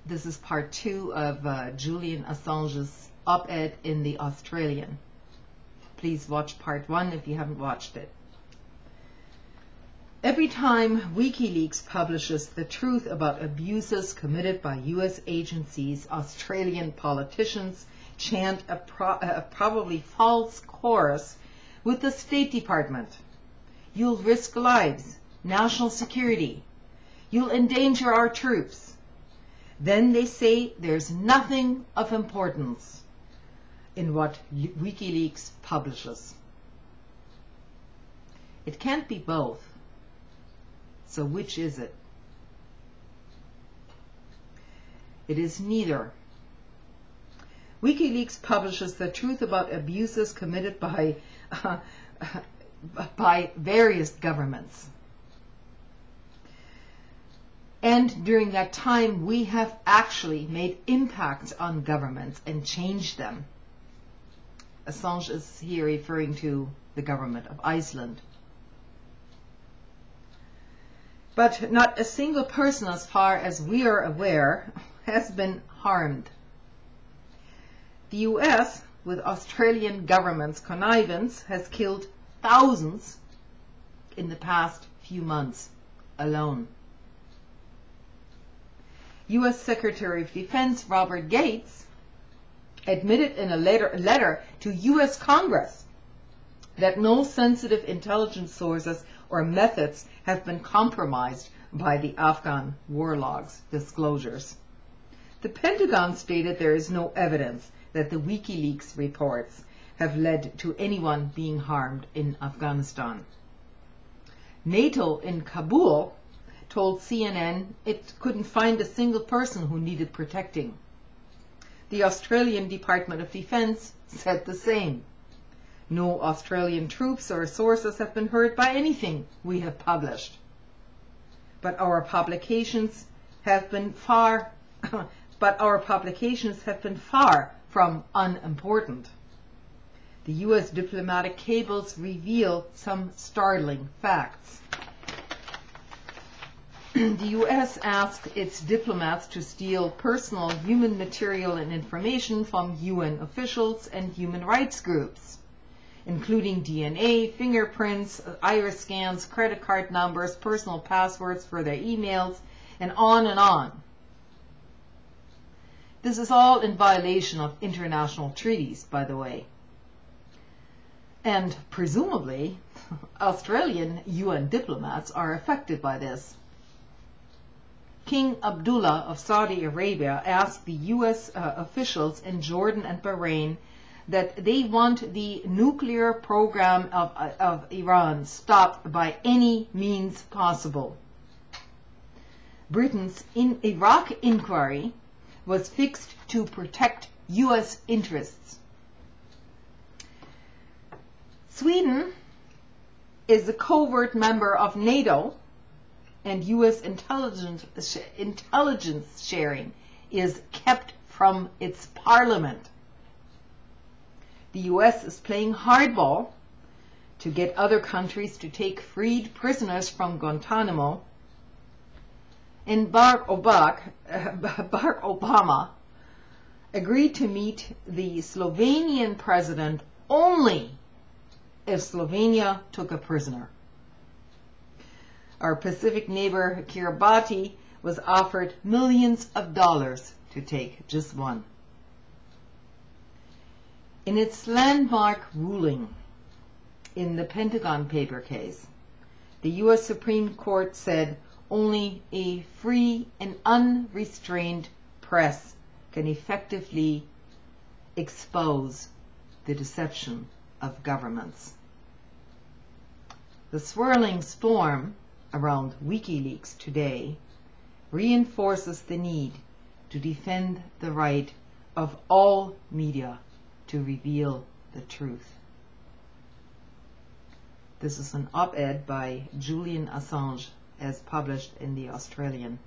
This is part 2 of Julian Assange's op-ed in the Australian. Please watch part 1 if you haven't watched it. Every time WikiLeaks publishes the truth about abuses committed by US agencies, Australian politicians chant a probably false chorus with the State Department. You'll risk lives, national security. You'll endanger our troops. Then they say there's nothing of importance in what WikiLeaks publishes. It can't be both. So which is it? It is neither. WikiLeaks publishes the truth about abuses committed by various governments. And during that time, we have actually made impacts on governments and changed them. Assange is here referring to the government of Iceland. But not a single person, as far as we are aware, has been harmed. The US, with Australian government's connivance, has killed thousands in the past few months alone. US Secretary of Defense Robert Gates admitted in a letter to US Congress that no sensitive intelligence sources or methods have been compromised by the Afghan war logs disclosures. The Pentagon stated there is no evidence that the WikiLeaks reports have led to anyone being harmed in Afghanistan. NATO in Kabul told CNN it couldn't find a single person who needed protecting. The Australian Department of Defense said the same. No Australian troops or sources have been hurt by anything we have published. But our publications have been far from unimportant. The US diplomatic cables reveal some startling facts. The US asked its diplomats to steal personal human material and information from UN officials and human rights groups, including DNA, fingerprints, iris scans, credit card numbers, personal passwords for their emails, and on and on. This is all in violation of international treaties, by the way. And presumably, Australian UN diplomats are affected by this. King Abdullah of Saudi Arabia asked the US officials in Jordan and Bahrain that they want the nuclear program of Iran stopped by any means possible. Britain's Iraq inquiry was fixed to protect US interests. Sweden is a covert member of NATO, and US intelligence sharing is kept from its parliament. The US is playing hardball to get other countries to take freed prisoners from Guantanamo, and Barack Obama agreed to meet the Slovenian president only if Slovenia took a prisoner. Our Pacific neighbor Kiribati was offered millions of dollars to take just one. In its landmark ruling in the Pentagon paper case, the US Supreme Court said only a free and unrestrained press can effectively expose the deception of governments. The swirling storm around WikiLeaks today reinforces the need to defend the right of all media to reveal the truth. This is an op-ed by Julian Assange as published in the Australian.